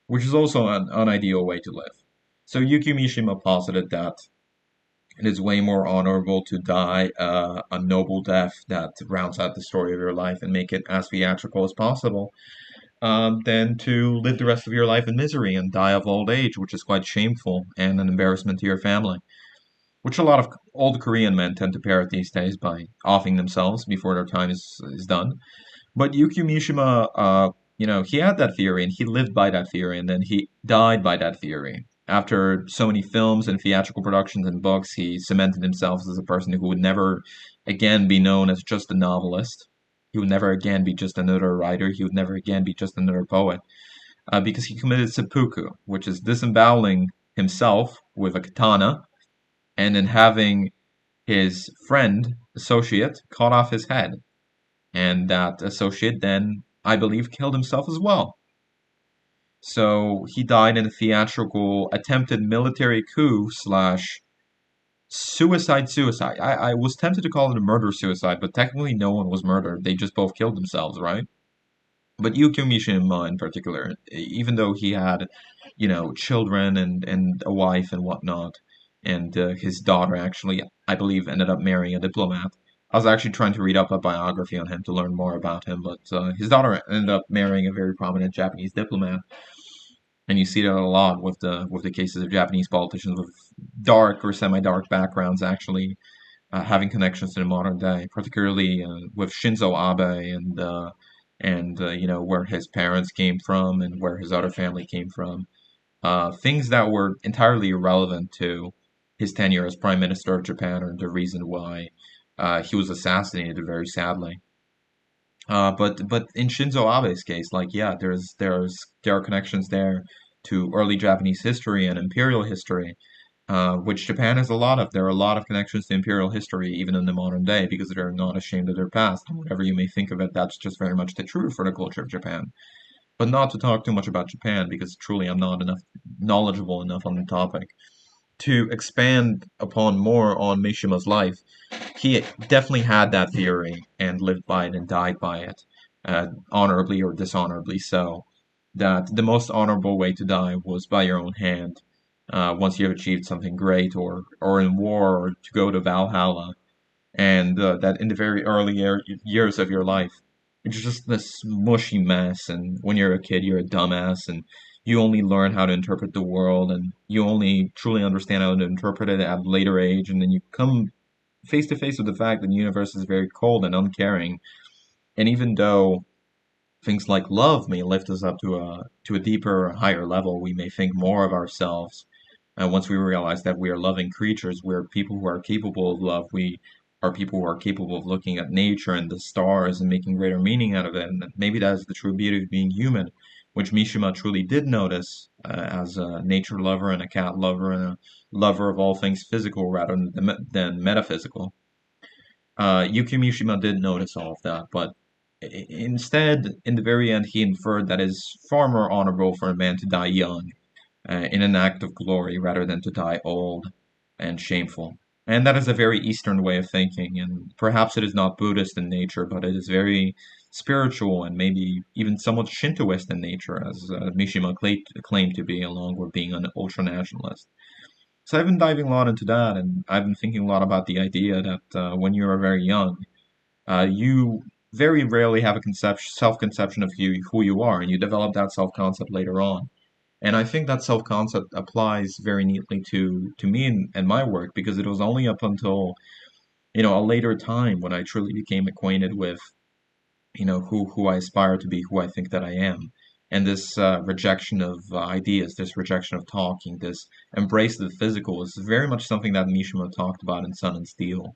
which is also an unideal way to live. So Yukio Mishima posited that it is way more honorable to die a noble death that rounds out the story of your life and make it as theatrical as possible, than to live the rest of your life in misery and die of old age, which is quite shameful and an embarrassment to your family. Which a lot of old Korean men tend to parrot these days by offing themselves before their time is done. But Yukio Mishima, he had that theory and he lived by that theory, and then he died by that theory. After so many films and theatrical productions and books, he cemented himself as a person who would never again be known as just a novelist. He would never again be just another writer. He would never again be just another poet, because he committed seppuku, which is disemboweling himself with a katana and then having his friend, associate, cut off his head. And that associate then, I believe, killed himself as well. So he died in a theatrical attempted military coup slash suicide. I was tempted to call it a murder suicide, but technically no one was murdered. They just both killed themselves, right? But Yukio Mishima in particular, even though he had, children and a wife and whatnot, and his daughter actually, I believe, ended up marrying a diplomat. I was actually trying to read up a biography on him to learn more about him, but his daughter ended up marrying a very prominent Japanese diplomat, and you see that a lot with the cases of Japanese politicians with dark or semi-dark backgrounds actually having connections to the modern day, particularly with Shinzo Abe and where his parents came from and where his other family came from. Things that were entirely irrelevant to his tenure as Prime Minister of Japan or the reason why he was assassinated very sadly. But in Shinzo Abe's case, like yeah, there are connections there to early Japanese history and imperial history, which Japan has a lot of. There are a lot of connections to imperial history even in the modern day because they're not ashamed of their past. And whatever you may think of it, that's just very much the truth for the culture of Japan. But not to talk too much about Japan because truly I'm not enough knowledgeable enough on the topic. To expand upon more on Mishima's life, he definitely had that theory and lived by it and died by it, honorably or dishonorably so. That the most honorable way to die was by your own hand, once you have achieved something great, or in war, or to go to Valhalla, and that in the very early years of your life, it's just this mushy mess. And when you're a kid, you're a dumbass, and you only learn how to interpret the world, and you only truly understand how to interpret it at a later age, and then you come face to face with the fact that the universe is very cold and uncaring. And even though things like love may lift us up to a deeper, higher level, we may think more of ourselves. And once we realize that we are loving creatures, we're people who are capable of love. We are people who are capable of looking at nature and the stars and making greater meaning out of it. And maybe that is the true beauty of being human, which Mishima truly did notice as a nature lover and a cat lover and a lover of all things physical rather than metaphysical. Yukio Mishima did notice all of that, but instead, in the very end, he inferred that it is far more honorable for a man to die young, in an act of glory, rather than to die old and shameful. And that is a very Eastern way of thinking, and perhaps it is not Buddhist in nature, but it is very spiritual and maybe even somewhat Shintoist in nature, as Mishima claimed to be, along with being an ultra nationalist. So I've been diving a lot into that, and I've been thinking a lot about the idea that when you are very young, you very rarely have a self-conception of who you are, and you develop that self-concept later on. And I think that self-concept applies very neatly to me and my work because it was only up until, a later time when I truly became acquainted with, who I aspire to be, who I think that I am. And this rejection of ideas, this rejection of talking, this embrace of the physical is very much something that Mishima talked about in Sun and Steel.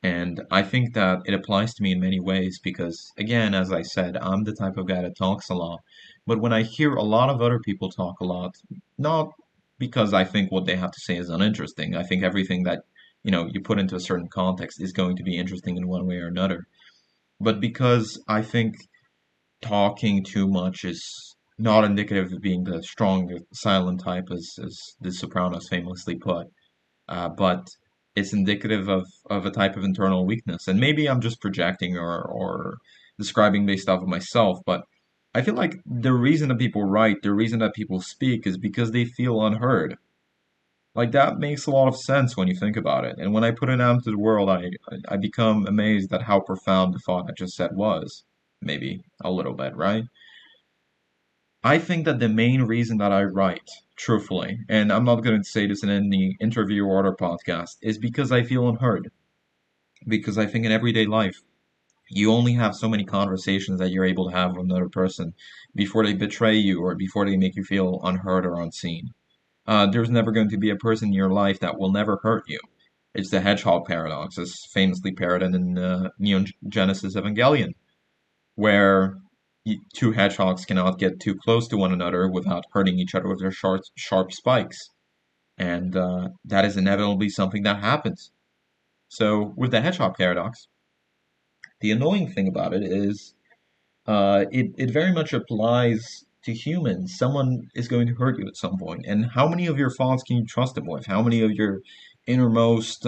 And I think that it applies to me in many ways because, again, as I said, I'm the type of guy that talks a lot. But when I hear a lot of other people talk a lot, not because I think what they have to say is uninteresting, I think everything that, you put into a certain context is going to be interesting in one way or another. But because I think talking too much is not indicative of being the strong, silent type, as the Sopranos famously put, but it's indicative of a type of internal weakness. And maybe I'm just projecting or describing based off of myself, but I feel like the reason that people write, the reason that people speak is because they feel unheard. Like that makes a lot of sense when you think about it. And when I put it out into the world, I become amazed at how profound the thought I just said was. Maybe a little bit, right? I think that the main reason that I write, truthfully, and I'm not going to say this in any interview or other podcast, is because I feel unheard. Because I think in everyday life, you only have so many conversations that you're able to have with another person before they betray you or before they make you feel unheard or unseen. There's never going to be a person in your life that will never hurt you. It's the hedgehog paradox, as famously parroted in Neon Genesis Evangelion, where two hedgehogs cannot get too close to one another without hurting each other with their sharp spikes. And that is inevitably something that happens. So, with the hedgehog paradox, the annoying thing about it is it very much applies to humans. Someone is going to hurt you at some point, and how many of your thoughts can you trust them with? How many of your innermost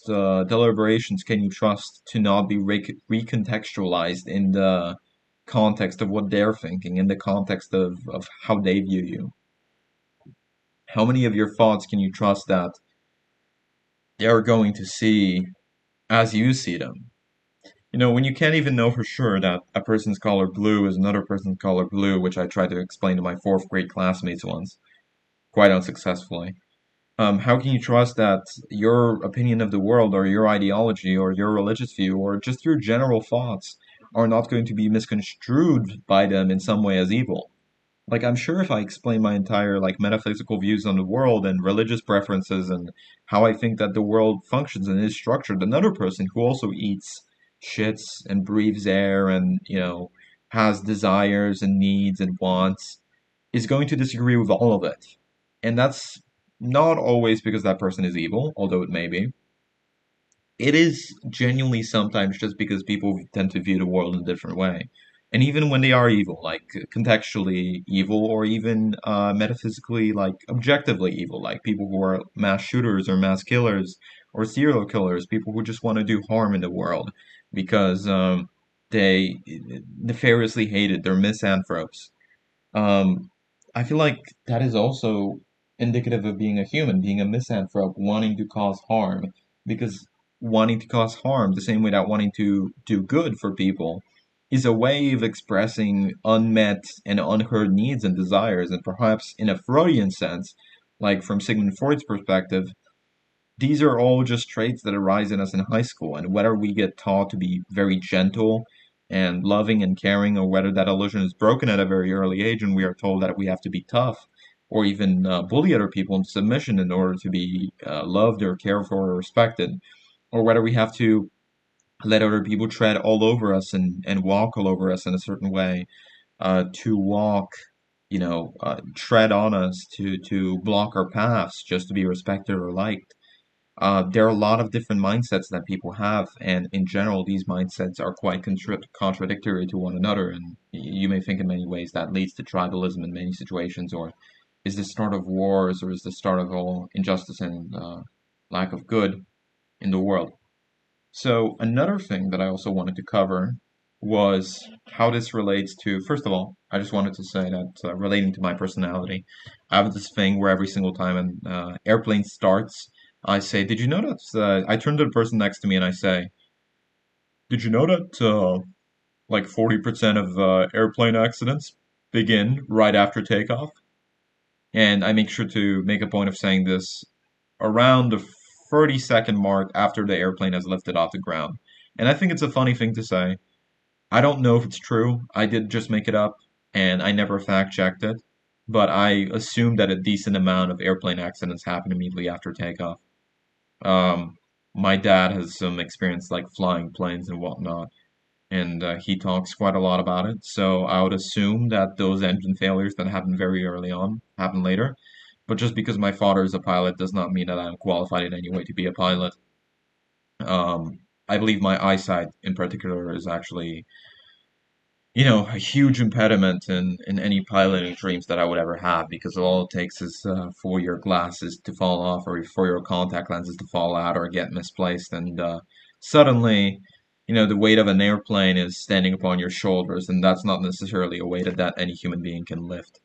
deliberations can you trust to not be recontextualized in the context of what they're thinking, in the context of how they view you? How many of your thoughts can you trust that they're going to see as you see them? You know, when you can't even know for sure that a person's color blue is another person's color blue, which I tried to explain to my fourth grade classmates once, quite unsuccessfully. How can you trust that your opinion of the world or your ideology or your religious view or just your general thoughts are not going to be misconstrued by them in some way as evil? Like, I'm sure if I explain my entire like metaphysical views on the world and religious preferences and how I think that the world functions and is structured, another person who also eats, shits, and breathes air and, has desires and needs and wants is going to disagree with all of it. And that's not always because that person is evil, although it may be. It is genuinely sometimes just because people tend to view the world in a different way. And even when they are evil, like contextually evil, or even metaphysically, like objectively evil, like people who are mass shooters or mass killers or serial killers, people who just want to do harm in the world because they nefariously hate it, they're misanthropes. Um, I feel like that is also indicative of being a human, being a misanthrope, wanting to cause harm, because wanting to cause harm, the same way that wanting to do good for people, is a way of expressing unmet and unheard needs and desires, and perhaps in a Freudian sense, like from Sigmund Freud's perspective, these are all just traits that arise in us in high school, and whether we get taught to be very gentle and loving and caring, or whether that illusion is broken at a very early age and we are told that we have to be tough or even bully other people into submission in order to be loved or cared for or respected, or whether we have to let other people tread all over us and walk all over us in a certain way, to walk, tread on us, to block our paths just to be respected or liked. There are a lot of different mindsets that people have, and in general, these mindsets are quite contradictory to one another. And you may think in many ways that leads to tribalism in many situations, or is the start of wars, or is the start of all injustice and lack of good in the world. So, another thing that I also wanted to cover was how this relates to, first of all, I just wanted to say that relating to my personality, I have this thing where every single time an airplane starts, I say, "Did you know that?" I turn to the person next to me and I say, "Did you know that like 40% of airplane accidents begin right after takeoff?" And I make sure to make a point of saying this around the 30-second mark after the airplane has lifted off the ground. And I think it's a funny thing to say. I don't know if it's true. I did just make it up, and I never fact checked it. But I assume that a decent amount of airplane accidents happen immediately after takeoff. My dad has some experience like flying planes and whatnot, and he talks quite a lot about it. So I would assume that those engine failures that happen very early on happen later. But just because my father is a pilot does not mean that I'm qualified in any way to be a pilot. I believe my eyesight in particular is actually, a huge impediment in any piloting dreams that I would ever have, because all it takes is for your glasses to fall off or for your contact lenses to fall out or get misplaced, and suddenly The weight of an airplane is standing upon your shoulders, and that's not necessarily a weight that any human being can lift.